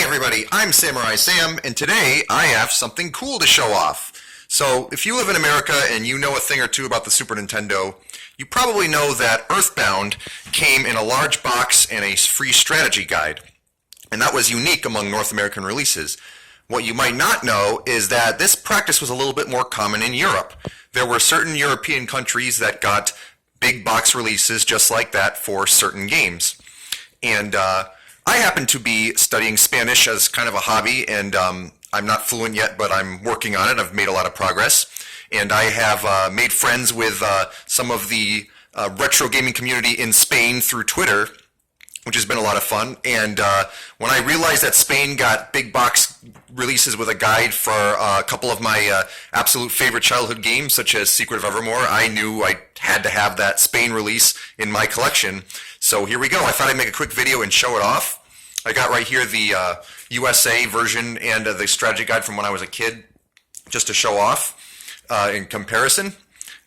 everybody, I'm Samurai Sam, and today I have something cool to show off. So, if you live in America and you know a thing or two about the Super Nintendo, you probably know that EarthBound came in a large box and a free strategy guide. And that was unique among North American releases. What you might not know is that this practice was a little bit more common in Europe. There were certain European countries that got big box releases just like that for certain games. And I happen to be studying Spanish as kind of a hobby, and I'm not fluent yet, but I'm working on it. I've made a lot of progress. And I have made friends with some of the retro gaming community in Spain through Twitter, which has been a lot of fun. And when I realized that Spain got big box releases with a guide for a couple of my absolute favorite childhood games, such as Secret of Evermore, I knew I had to have that Spain release in my collection. So here we go. I thought I'd make a quick video and show it off. I got right here the USA version and the strategy guide from when I was a kid, just to show off in comparison.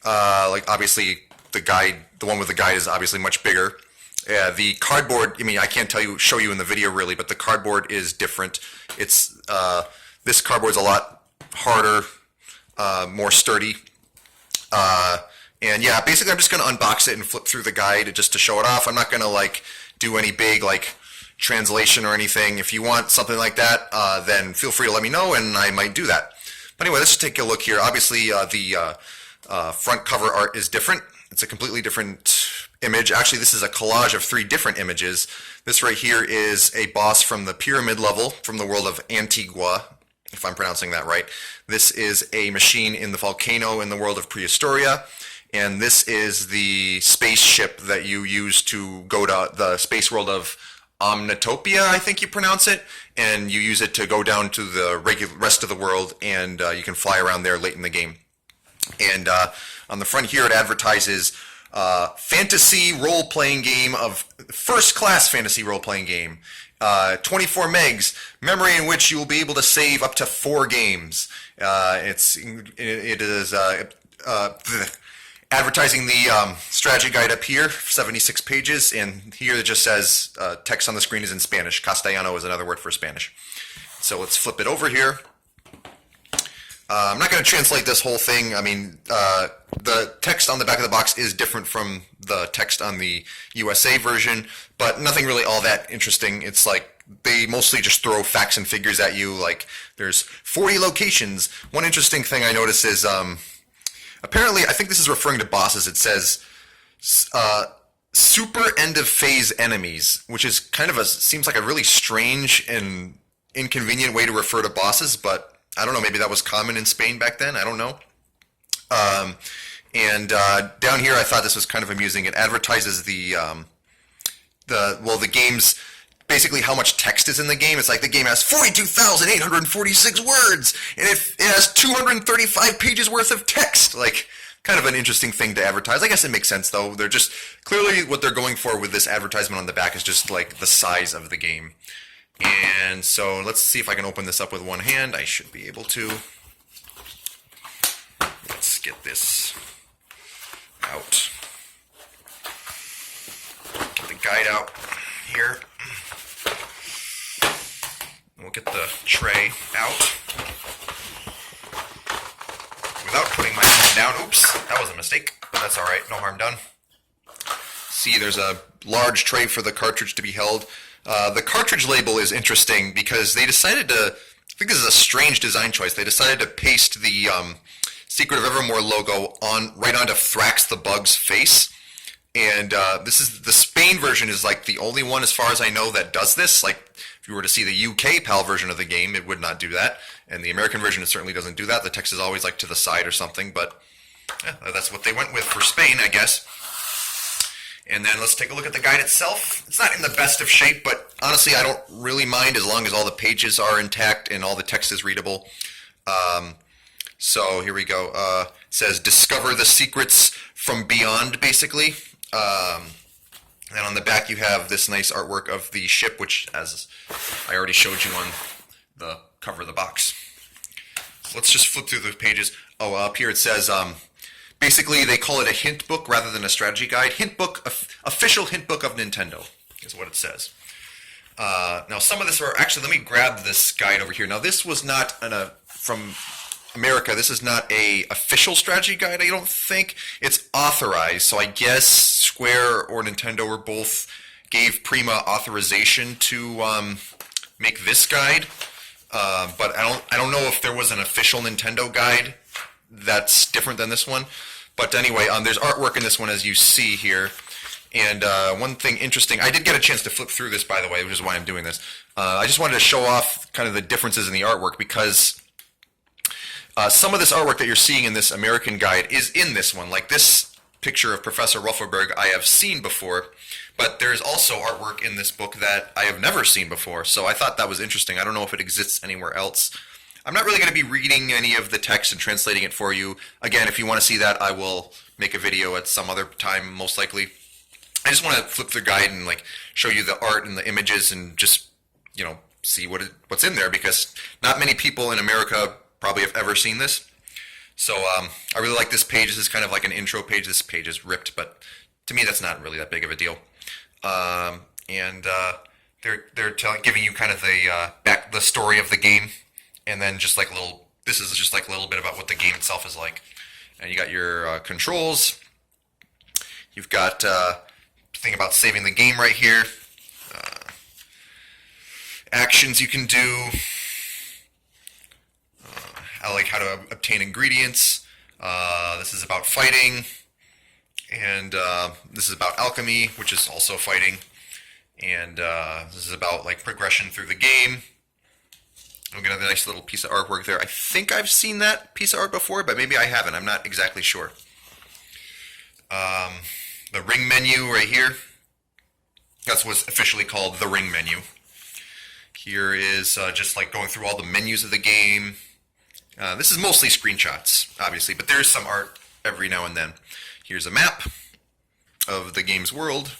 Like obviously the guide, the one with the guide is obviously much bigger. The cardboard, I mean, I can't show you in the video really, but the cardboard is different. It's this cardboard's a lot harder, more sturdy. And yeah, basically I'm just going to unbox it and flip through the guide just to show it off. I'm not going to like do any big like translation or anything. If you want something like that, then feel free to let me know and I might do that. But anyway, let's just take a look here. Obviously the front cover art is different. It's a completely different image. Actually, this is a collage of 3 different images. This right here is a boss from the pyramid level from the world of Antigua, if I'm pronouncing that right. This is a machine in the volcano in the world of Prehistoria. And this is the spaceship that you use to go to the space world of Omnitopia, I think you pronounce it. And you use it to go down to the rest of the world, and you can fly around there late in the game. And on the front here it advertises fantasy role-playing game of first-class fantasy role-playing game. 24 megs, memory in which you will be able to save up to 4 games. It is advertising the strategy guide up here, 76 pages, and here it just says text on the screen is in Spanish. Castellano is another word for Spanish. So let's flip it over here. I'm not going to translate this whole thing. I mean, the text on the back of the box is different from the text on the USA version, but nothing really all that interesting. It's like they mostly just throw facts and figures at you, like there's 40 locations. One interesting thing I noticed is apparently, I think this is referring to bosses. It says super end of phase enemies, which is kind of seems like a really strange and inconvenient way to refer to bosses, but I don't know, maybe that was common in Spain back then, I don't know. Down here I thought this was kind of amusing. It advertises the game's, basically how much text is in the game. It's like the game has 42,846 words, and it has 235 pages worth of text. Like, kind of an interesting thing to advertise. I guess it makes sense though. They're just, clearly what they're going for with this advertisement on the back is just like the size of the game. And so let's see if I can open this up with one hand. I should be able to. Let's get this out. Get the guide out here. We'll get the tray out without putting my hand down. Oops, that was a mistake. That's all right, no harm done. See, there's a large tray for the cartridge to be held. The cartridge label is interesting because they decided to, I think this is a strange design choice, they decided to paste the Secret of Evermore logo right onto Thrax the Bug's face. And this is, the Spain version is like the only one as far as I know that does this. Like, if you were to see the UK PAL version of the game, it would not do that. And the American version, it certainly doesn't do that. The text is always like to the side or something, but yeah, that's what they went with for Spain, I guess. And then let's take a look at the guide itself. It's not in the best of shape, but honestly, I don't really mind as long as all the pages are intact and all the text is readable. So here we go. It says, discover the secrets from beyond, basically. And on the back you have this nice artwork of the ship, which, as I already showed you on the cover of the box. So let's just flip through the pages. Oh, up here it says, basically they call it a hint book rather than a strategy guide. Hint book, official hint book of Nintendo is what it says. Now, some of this are actually. Let me grab this guide over here. Now, this was not from America. This is not a official strategy guide. I don't think it's authorized. So I guess Square or Nintendo or both gave Prima authorization to make this guide. But I don't know if there was an official Nintendo guide that's different than this one. But anyway, there's artwork in this one, as you see here. And one thing interesting, I did get a chance to flip through this, by the way, which is why I'm doing this. I just wanted to show off kind of the differences in the artwork, because some of this artwork that you're seeing in this American guide is in this one. Like this picture of Professor Ruffelberg I have seen before, but there's also artwork in this book that I have never seen before. So I thought that was interesting. I don't know if it exists anywhere else. I'm not really going to be reading any of the text and translating it for you. Again, if you want to see that, I will make a video at some other time, most likely. I just want to flip the guide and like show you the art and the images and just, see what's in there, because not many people in America probably have ever seen this. So I really like this page. This is kind of like an intro page. This page is ripped, but to me that's not really that big of a deal. They're giving you kind of the story of the game, and then just like this is just like a little bit about what the game itself is like. And you got your controls. You've got thing about saving the game right here. Actions you can do. I like how to obtain ingredients. This is about fighting. And this is about alchemy, which is also fighting. And this is about like progression through the game. We'll get a nice little piece of artwork there. I think I've seen that piece of art before, but maybe I haven't. I'm not exactly sure. The ring menu right here. That's what's officially called the ring menu. Here is just like going through all the menus of the game. This is mostly screenshots, obviously, but there's some art every now and then. Here's a map of the game's world.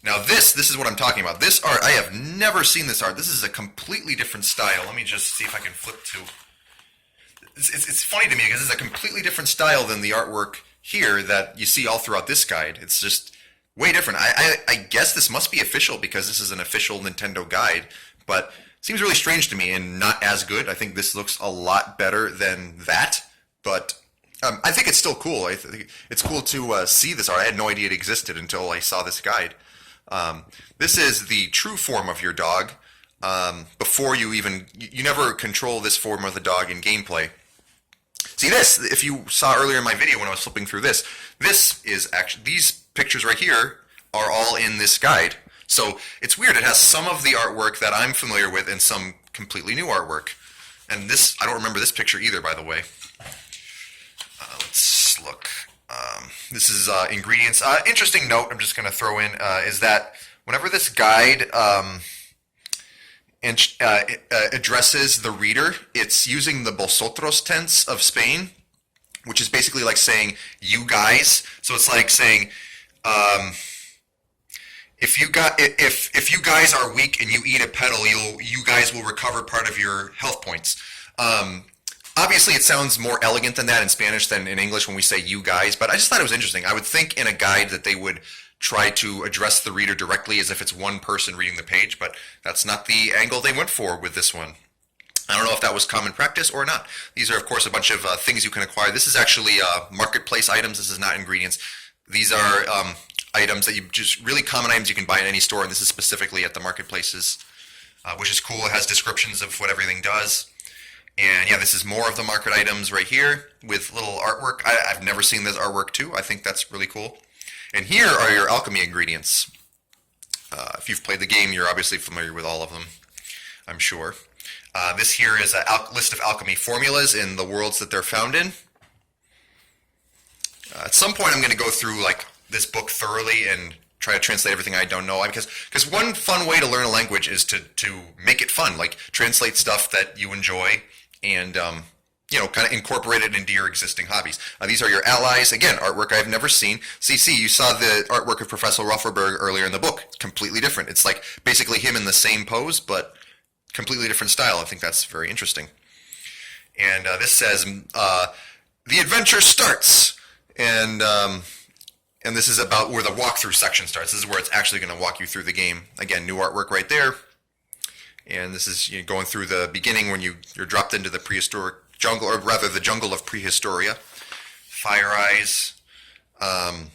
Now this is what I'm talking about. This art, I have never seen this art. This is a completely different style. Let me just see if I can flip to... It's funny to me because it's a completely different style than the artwork here that you see all throughout this guide. It's just way different. I guess this must be official because this is an official Nintendo guide, but it seems really strange to me and not as good. I think this looks a lot better than that, but I think it's still cool. I think it's cool to see this art. I had no idea it existed until I saw this guide. This is the true form of your dog. Before you never control this form of the dog in gameplay. See this, if you saw earlier in my video when I was flipping through this is actually, these pictures right here are all in this guide. So it's weird, it has some of the artwork that I'm familiar with and some completely new artwork. And this, I don't remember this picture either, by the way. Let's look. This is ingredients. Interesting note I'm just going to throw in is that whenever this guide addresses the reader, it's using the vosotros tense of Spain, which is basically like saying you guys. So it's like saying if you guys are weak and you eat a petal, you guys will recover part of your health points. Obviously, it sounds more elegant than that in Spanish than in English when we say you guys, but I just thought it was interesting. I would think in a guide that they would try to address the reader directly as if it's one person reading the page, but that's not the angle they went for with this one. I don't know if that was common practice or not. These are, of course, a bunch of things you can acquire. This is actually marketplace items. This is not ingredients. These are items that just really common items you can buy in any store, and this is specifically at the marketplaces, which is cool. It has descriptions of what everything does. And yeah, this is more of the market items right here with little artwork. I've never seen this artwork too. I think that's really cool. And here are your alchemy ingredients. If you've played the game, you're obviously familiar with all of them, I'm sure. This here is a list of alchemy formulas in the worlds that they're found in. At some point, I'm going to go through like this book thoroughly and try to translate everything I don't know. Because one fun way to learn a language is to make it fun, like translate stuff that you enjoy and kind of incorporate it into your existing hobbies. These are your allies. Again, artwork I've never seen. CC, you saw the artwork of Professor Ruffelberg earlier in the book. Completely different. It's like basically him in the same pose, but completely different style. I think that's very interesting. And this says, the adventure starts. And And this is about where the walkthrough section starts. This is where it's actually going to walk you through the game. Again, new artwork right there. And this is going through the beginning when you're dropped into the prehistoric jungle, or rather the jungle of prehistoria. Fire Eyes. And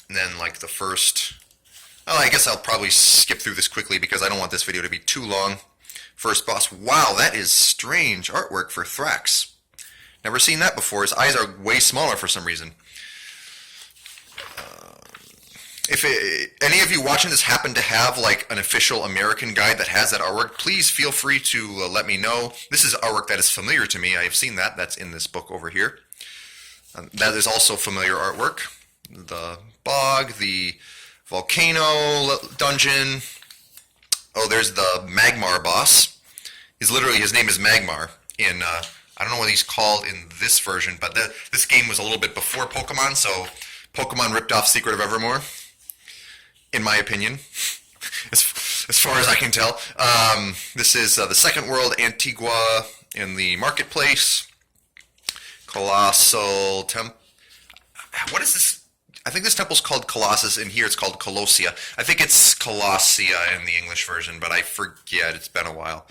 then like the first... Oh, I guess I'll probably skip through this quickly because I don't want this video to be too long. First boss. Wow, that is strange artwork for Thrax. Never seen that before. His eyes are way smaller for some reason. If any of you watching this happen to have like an official American guide that has that artwork, please feel free to let me know. This is artwork that is familiar to me. I have seen that. That's in this book over here. That is also familiar artwork. The bog, the volcano dungeon. Oh, there's the Magmar boss. His name is Magmar. I don't know what he's called in this version, but this game was a little bit before Pokemon, so Pokemon ripped off Secret of Evermore, in my opinion, as far as I can tell. This is the second world, Antigua, in the marketplace. Colossal Temple. What is this? I think this temple's called Colossus, and here it's called Colossia. I think it's Colossia in the English version, but I forget. It's been a while.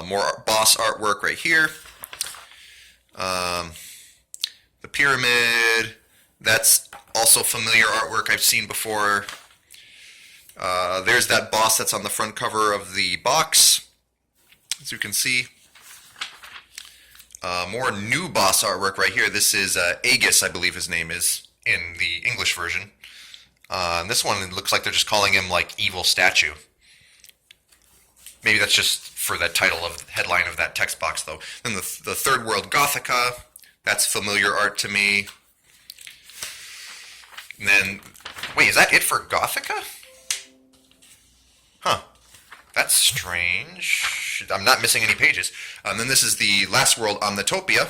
More boss artwork right here. The pyramid. That's also familiar artwork I've seen before. There's that boss that's on the front cover of the box, as you can see. More new boss artwork right here. This is Aegis, I believe his name is, in the English version. And this one, it looks like they're just calling him like Evil Statue. Maybe that's just for that title of the headline of that text box, though. Then the third world, Gothica. That's familiar art to me. And then, wait, is that it for Gothica? Huh. That's strange. I'm not missing any pages. And then this is the last world, Omnitopia.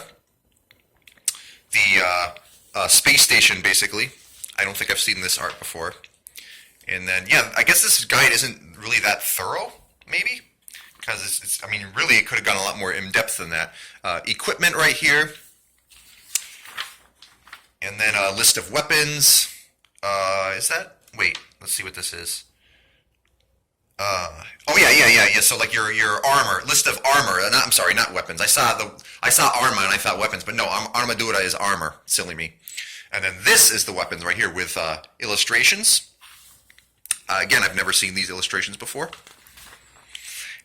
The space station, basically. I don't think I've seen this art before. And then, yeah, I guess this guide isn't really that thorough, maybe? Because I mean, really, it could have gone a lot more in depth than that. Equipment right here. And then a list of weapons. Is that? Wait, let's see what this is. Oh yeah. So like your armor, list of armor. I'm sorry, not weapons. I saw armor and I thought weapons, but no, armadura is armor. Silly me. And then this is the weapons right here with illustrations. Again, I've never seen these illustrations before.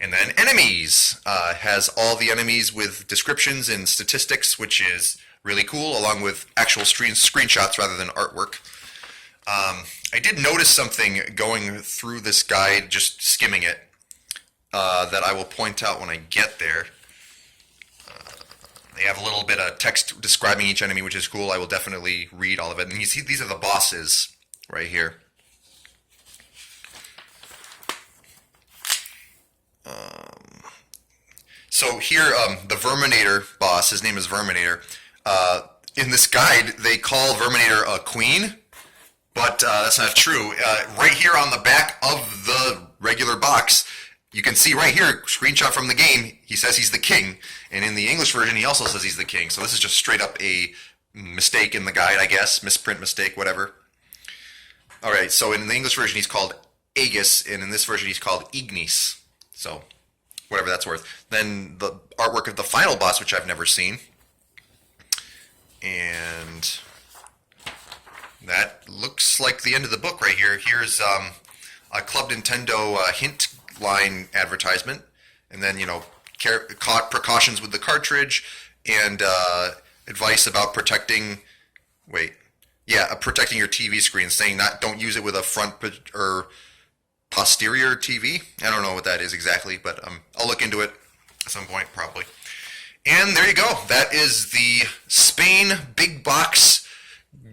And then enemies has all the enemies with descriptions and statistics, which is really cool, along with actual screenshots rather than artwork. I did notice something going through this guide, just skimming it, that I will point out when I get there. They have a little bit of text describing each enemy, which is cool. I will definitely read all of it. And you see, these are the bosses right here. So here, the Verminator boss, his name is Verminator. In this guide, they call Verminator a queen, but that's not true. Right here on the back of the regular box, you can see right here, screenshot from the game, he says he's the king. And in the English version, he also says he's the king. So this is just straight up a mistake in the guide, I guess. Misprint, mistake, whatever. All right, so in the English version, he's called Aegis, and in this version, he's called Ignis. So whatever that's worth. Then the artwork of the final boss, which I've never seen. And that looks like the end of the book right here. Here's a Club Nintendo hint line advertisement. And then, precautions with the cartridge and advice about protecting your TV screen, saying don't use it with a front or posterior TV. I don't know what that is exactly, but I'll look into it at some point probably. And there you go. That is the Spain Big Box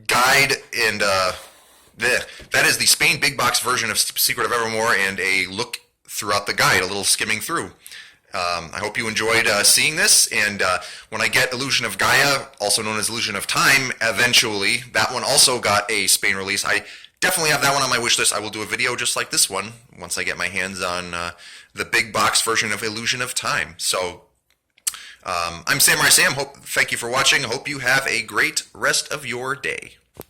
guide, and that is the Spain Big Box version of Secret of Evermore, and a look throughout the guide, a little skimming through. I hope you enjoyed seeing this, and when I get Illusion of Gaia, also known as Illusion of Time, eventually, that one also got a Spain release. I definitely have that one on my wish list. I will do a video just like this one once I get my hands on the big box version of Illusion of Time. So, I'm Samurai Sam. Thank you for watching. Hope you have a great rest of your day.